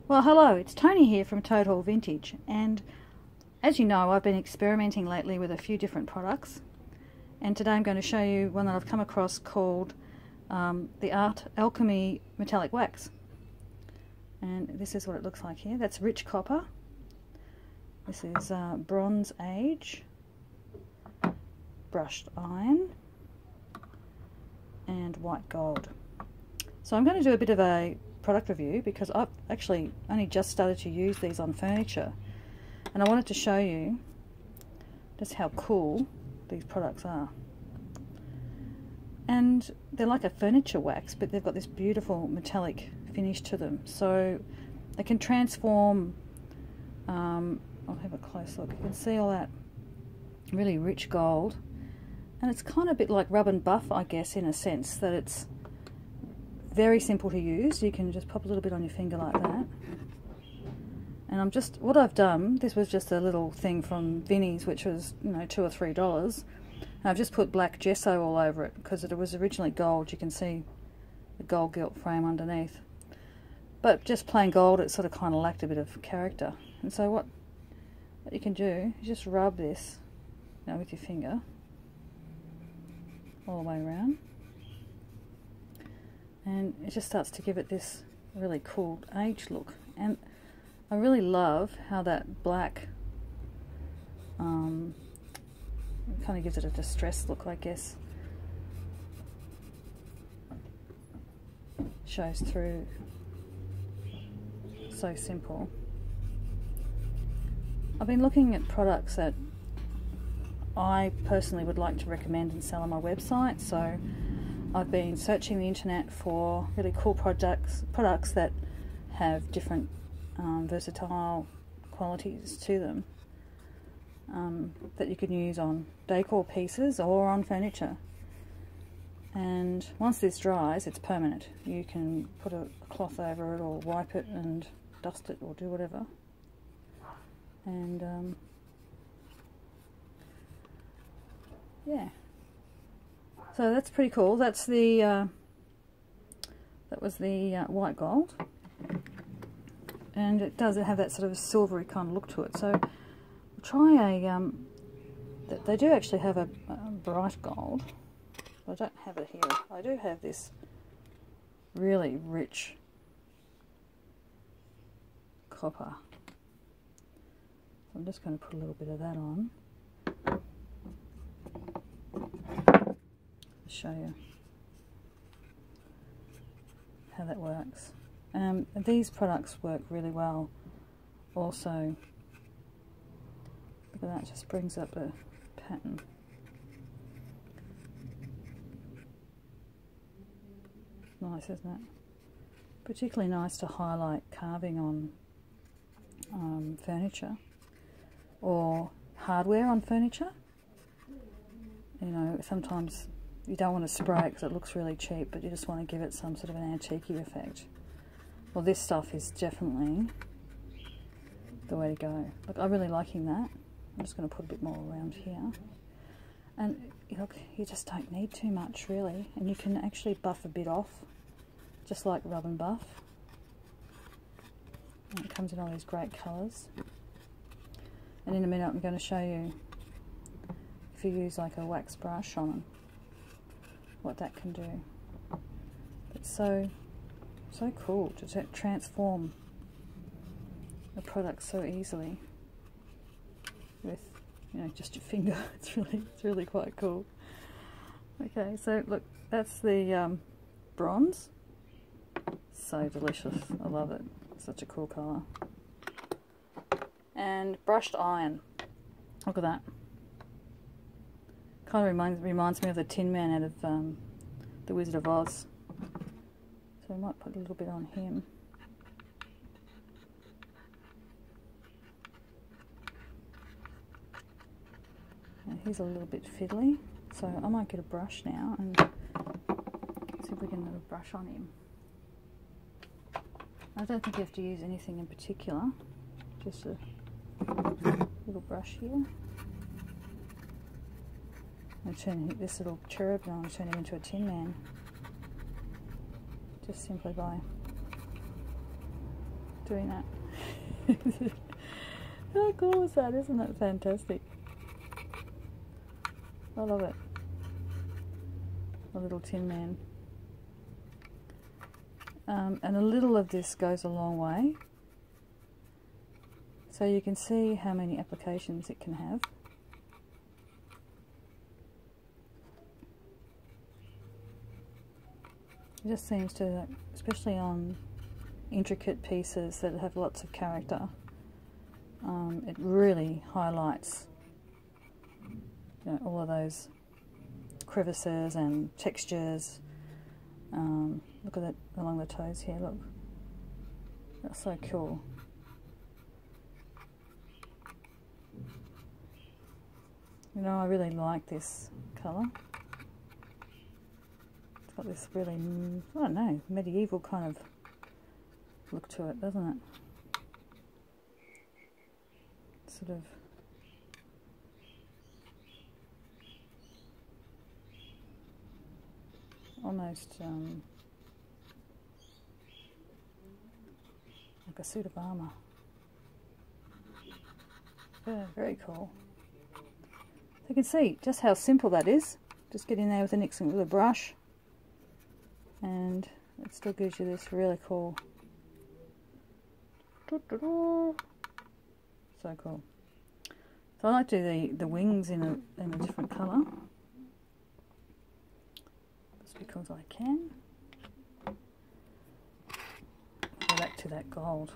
Well, hello, it's Tony here from Toad Hall Vintage, and as you know, I've been experimenting lately with a few different products, and today I'm going to show you one that I've come across called the Art Alchemy Metallic Wax. And this is what it looks like here. That's rich copper. This is Bronze Age, brushed iron, and white gold. So I'm going to do a bit of a product review because I've actually only just started to use these on furniture, and I wanted to show you just how cool these products are. And they're like a furniture wax, but they've got this beautiful metallic finish to them, so they can transform. I'll have a close look. You can see all that really rich gold, and it's kind of a bit like rub and buff, I guess, in a sense that it's very simple to use. You can just pop a little bit on your finger like that. And what I've done, this was just a little thing from Vinnie's, which was, you know, $2 or $3. And I've just put black gesso all over it because it was originally gold. You can see the gold gilt frame underneath. But just plain gold, it sort of kind of lacked a bit of character. And so what you can do is just rub this, you know, with your finger all the way around. And it just starts to give it this really cool aged look. And I really love how that black kind of gives it a distressed look, I guess. Shows through. So simple. I've been looking at products that I personally would like to recommend and sell on my website, so I've been searching the internet for really cool products that have different versatile qualities to them that you can use on decor pieces or on furniture. And once this dries, it's permanent. You can put a cloth over it or wipe it and dust it or do whatever. And yeah. So that's pretty cool. That's the that was the white gold, and it does have that sort of silvery kind of look to it. So we'll try a. They do actually have a bright gold. I don't have it here. I do have this really rich copper. So I'm just going to put a little bit of that on. Show you how that works. These products work really well also. Look at that, just brings up a pattern. Nice, isn't it? Particularly nice to highlight carving on furniture or hardware on furniture. You know, sometimes you don't want to spray it because it looks really cheap, but you just want to give it some sort of an antique-y effect. Well, this stuff is definitely the way to go. Look, I'm really liking that. I'm just going to put a bit more around here. And look, you just don't need too much, really. And you can actually buff a bit off, just like rub and buff. And it comes in all these great colours. And in a minute I'm going to show you if you use like a wax brush on them, what that can do. It's so cool to transform a product so easily with, you know, just your finger. It's really quite cool. Okay, so look, that's the bronze. So delicious. I love it. Such a cool colour. And brushed iron. Look at that. Kind of reminds me of the Tin Man out of The Wizard of Oz. So I might put a little bit on him. And he's a little bit fiddly, so I might get a brush now and see if we can get a brush on him. I don't think you have to use anything in particular, just a little brush here. And turn this little cherub now and turn him into a Tin Man. Just simply by doing that. How cool is that? Isn't that fantastic? I love it. A little Tin Man. And a little of this goes a long way. So you can see how many applications it can have. It just seems to, especially on intricate pieces that have lots of character, it really highlights, you know, all of those crevices and textures. Look at that along the toes here, look. That's so cool. You know, I really like this colour. It's got this really, I don't know, medieval kind of look to it, doesn't it? Sort of almost like a suit of armour. Yeah, very cool. You can see just how simple that is. Just get in there with a Nixon with a brush, and it still gives you this really cool. So cool. So I like to do the wings in a different colour, just because I can. Go back to that gold.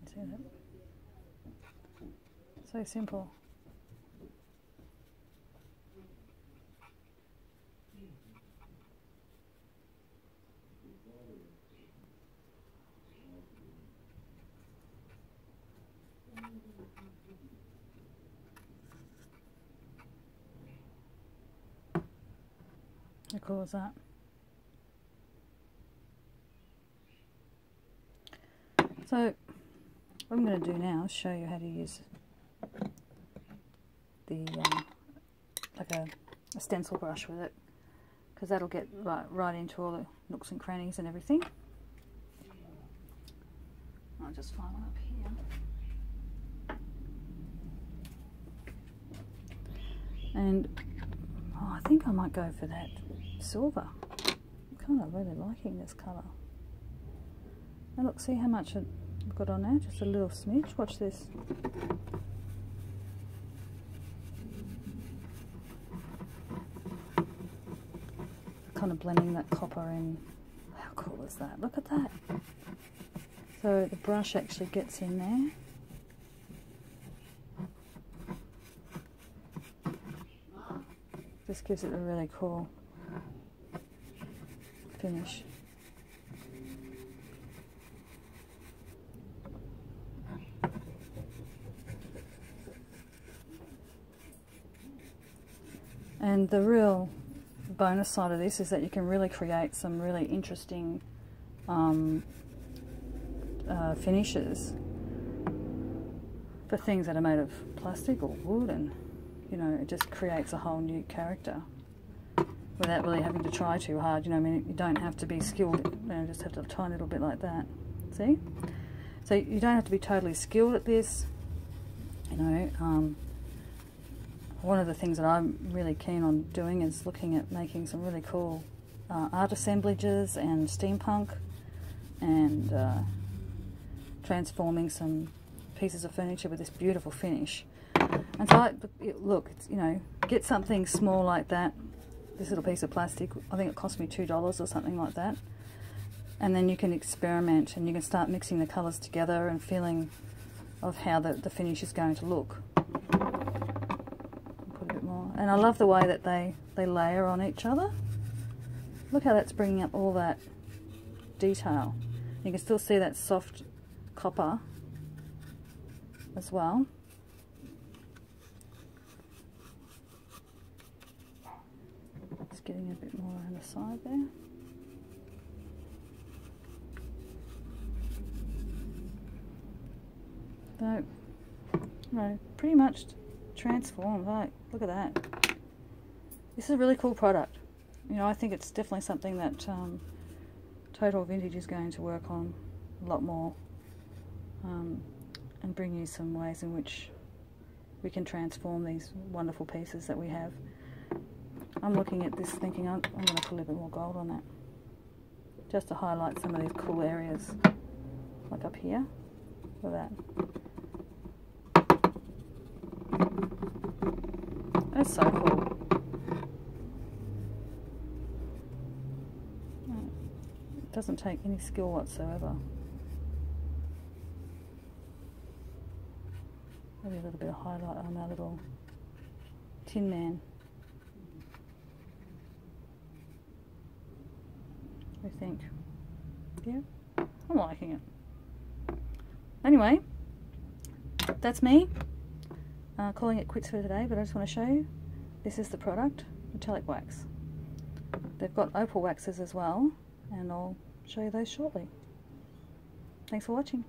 See that? So simple. How cool is that? So what I'm going to do now is show you how to use the like a stencil brush with it, because that'll get right into all the nooks and crannies and everything. I'll just find one up here. And I think I might go for that silver. I'm kind of really liking this colour. And look, see how much I've got on there? Just a little smidge. Watch this. Kind of blending that copper in. How cool is that? Look at that. So the brush actually gets in there. This gives it a really cool finish. And the real bonus side of this is that you can really create some really interesting finishes for things that are made of plastic or wood, and you know, it just creates a whole new character without really having to try too hard. You know, I mean, you don't have to be skilled, you know, just have to have a tiny little bit like that. See? So you don't have to be totally skilled at this. You know, one of the things that I'm really keen on doing is looking at making some really cool art assemblages and steampunk, and transforming some pieces of furniture with this beautiful finish. And so, look, it's, you know, get something small like that, this little piece of plastic. I think it cost me $2 or something like that. And then you can experiment, and you can start mixing the colours together and feeling of how the finish is going to look. Put a bit more. And I love the way that they layer on each other. Look how that's bringing up all that detail. You can still see that soft copper as well. getting a bit more on the side there. So, no, pretty much transformed. Right, look at that. This is a really cool product. You know, I think it's definitely something that Total Vintage is going to work on a lot more, and bring you some ways in which we can transform these wonderful pieces that we have. I'm looking at this thinking I'm going to put a little bit more gold on that, just to highlight some of these cool areas, like up here. Look at that. That's so cool. It doesn't take any skill whatsoever. Maybe a little bit of highlight on our little Tin Man. I think. Yeah, I'm liking it. Anyway, that's me calling it quits for today, but I just want to show you this is the product, metallic wax. They've got opal waxes as well, and I'll show you those shortly. Thanks for watching.